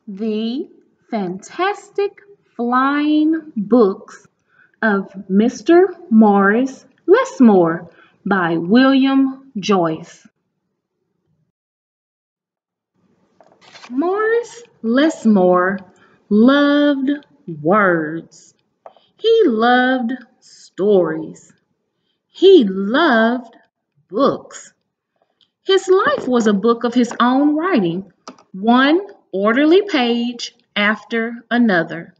The Fantastic Flying Books of Mr. Morris Lesmore by William Joyce. Morris Lesmore loved words. He loved stories. He loved books. His life was a book of his own writing, one orderly page after another.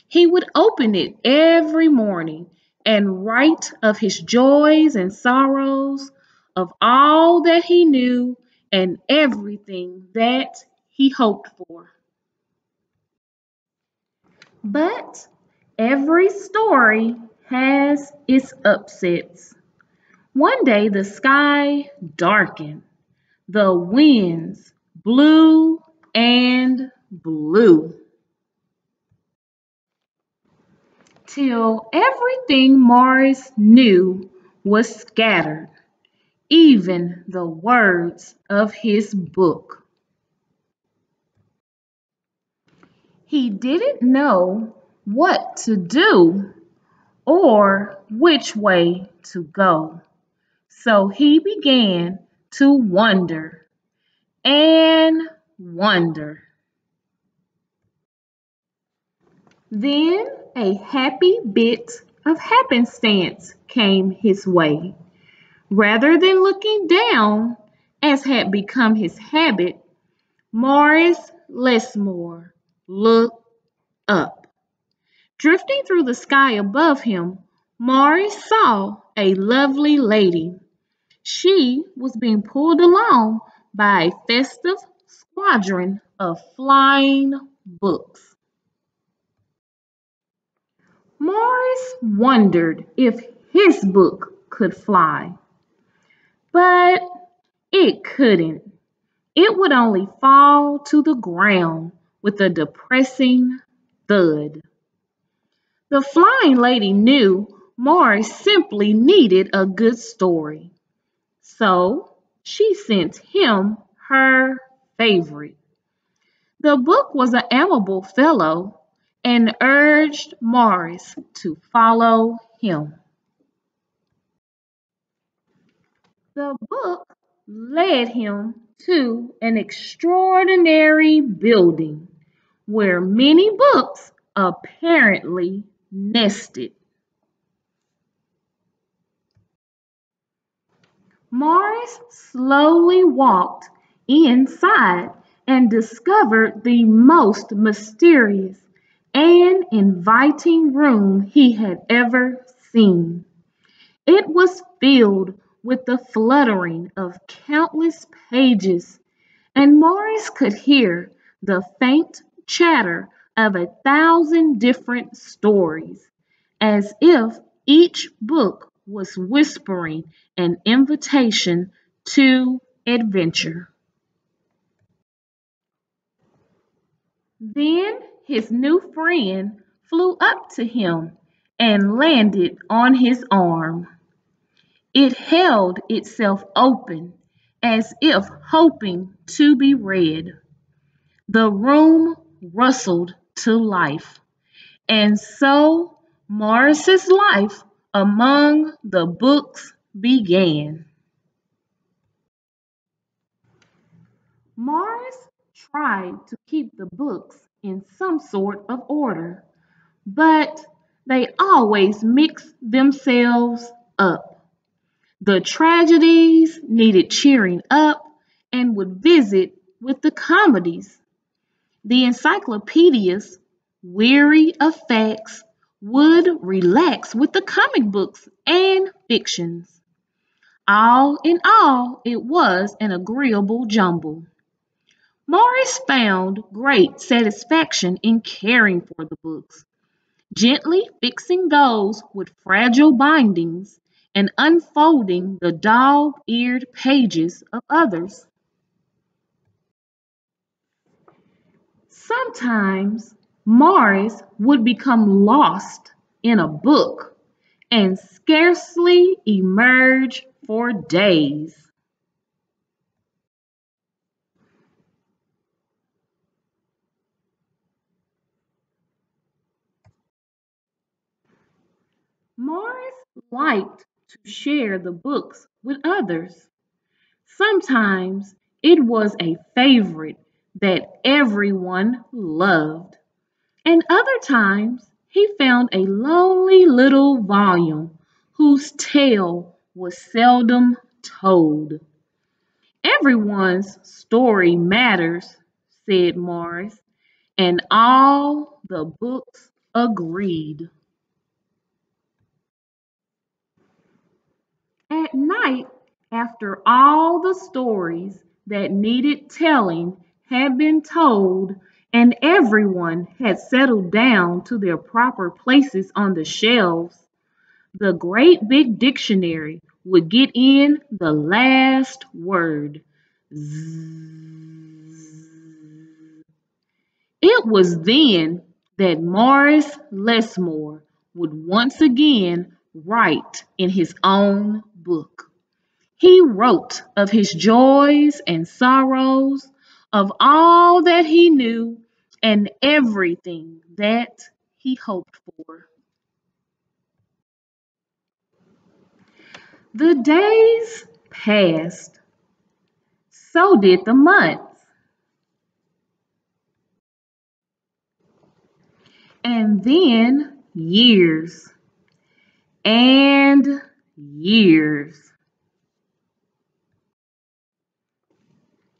He would open it every morning and write of his joys and sorrows, of all that he knew and everything that he hoped for. But every story has its upsets. One day the sky darkened, the winds blew and blew, till everything Morris knew was scattered, even the words of his book. He didn't know what to do or which way to go, so he began to wonder and wonder. Then a happy bit of happenstance came his way. Rather than looking down, as had become his habit, Morris Lesmore looked up. Drifting through the sky above him, Morris saw a lovely lady. She was being pulled along by a festive squadron of flying books. Morris wondered if his book could fly, but it couldn't. It would only fall to the ground with a depressing thud. The flying lady knew Morris simply needed a good story, so she sent him her favorite. The book was an amiable fellow and urged Morris to follow him. The book led him to an extraordinary building where many books apparently nested. Morris slowly walked inside and discovered the most mysterious and inviting room he had ever seen. It was filled with the fluttering of countless pages, and Morris could hear the faint chatter of 1,000 different stories, as if each book was whispering an invitation to adventure. Then his new friend flew up to him and landed on his arm. It held itself open as if hoping to be read. The room rustled to life, and so Morris's life among the books began. Morris tried to keep the books in some sort of order, but they always mixed themselves up. The tragedies needed cheering up and would visit with the comedies. The encyclopedias, weary of facts, would relax with the comic books and fictions. All in all, it was an agreeable jumble. Morris found great satisfaction in caring for the books, gently fixing those with fragile bindings and unfolding the dog-eared pages of others. Sometimes Morris would become lost in a book and scarcely emerge for days. Morris liked to share the books with others. Sometimes it was a favorite that everyone loved, and other times he found a lonely little volume whose tale was seldom told. Everyone's story matters, said Morris, and all the books agreed. At night, after all the stories that needed telling had been told and everyone had settled down to their proper places on the shelves, the great big dictionary would get in the last word. It was then that Morris Lesmore would once again write in his own book. He wrote of his joys and sorrows, of all that he knew, and everything that he hoped for. The days passed, so did the months, and then years and years.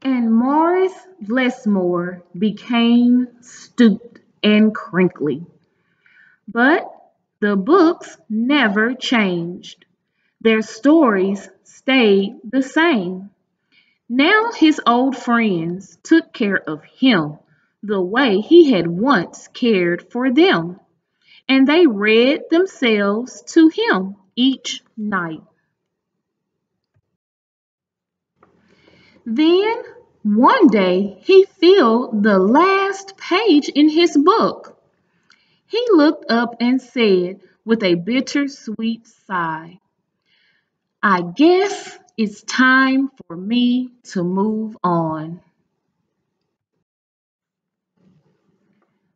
And Morris Blessmore became stooped and crinkly. But the books never changed. Their stories stayed the same. Now his old friends took care of him the way he had once cared for them, and they read themselves to him each night. Then one day he filled the last page in his book. He looked up and said with a bittersweet sigh, I guess it's time for me to move on.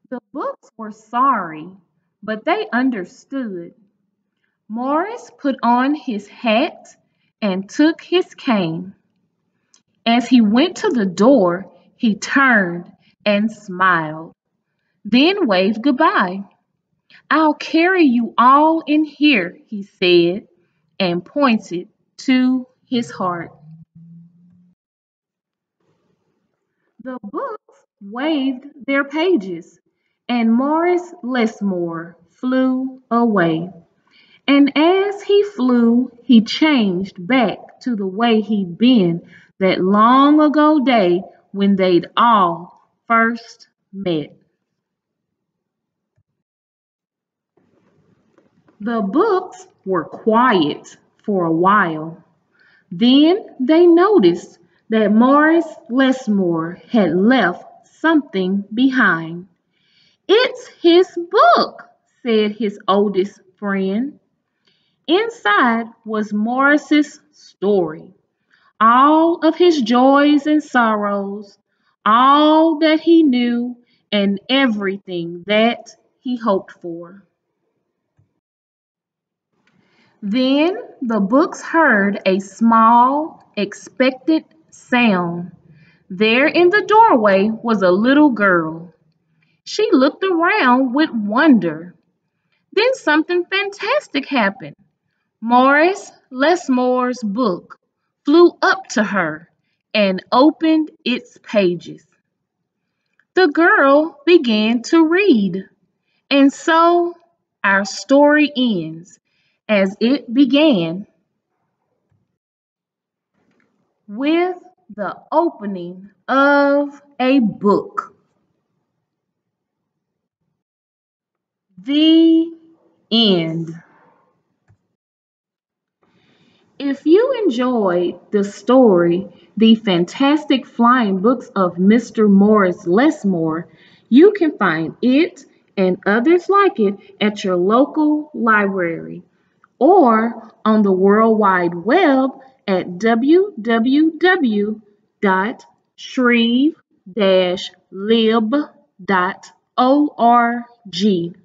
The books were sorry, but they understood. Morris put on his hat and took his cane. As he went to the door, he turned and smiled, then waved goodbye. I'll carry you all in here, he said, and pointed to his heart. The books waved their pages, and Morris Lesmore flew away. And as he flew, he changed back to the way he'd been that long ago day when they'd all first met. The books were quiet for a while. Then they noticed that Morris Lesmore had left something behind. It's his book, said his oldest friend. Inside was Morris's story, all of his joys and sorrows, all that he knew, and everything that he hoped for. Then the books heard a small, expectant sound. There in the doorway was a little girl. She looked around with wonder. Then something fantastic happened. Morris Lesmore's book flew up to her and opened its pages. The girl began to read, and so our story ends as it began, with the opening of a book. The end. If you enjoyed the story, The Fantastic Flying Books of Mr. Morris Lesmore, you can find it and others like it at your local library or on the World Wide Web at www.shreve-lib.org.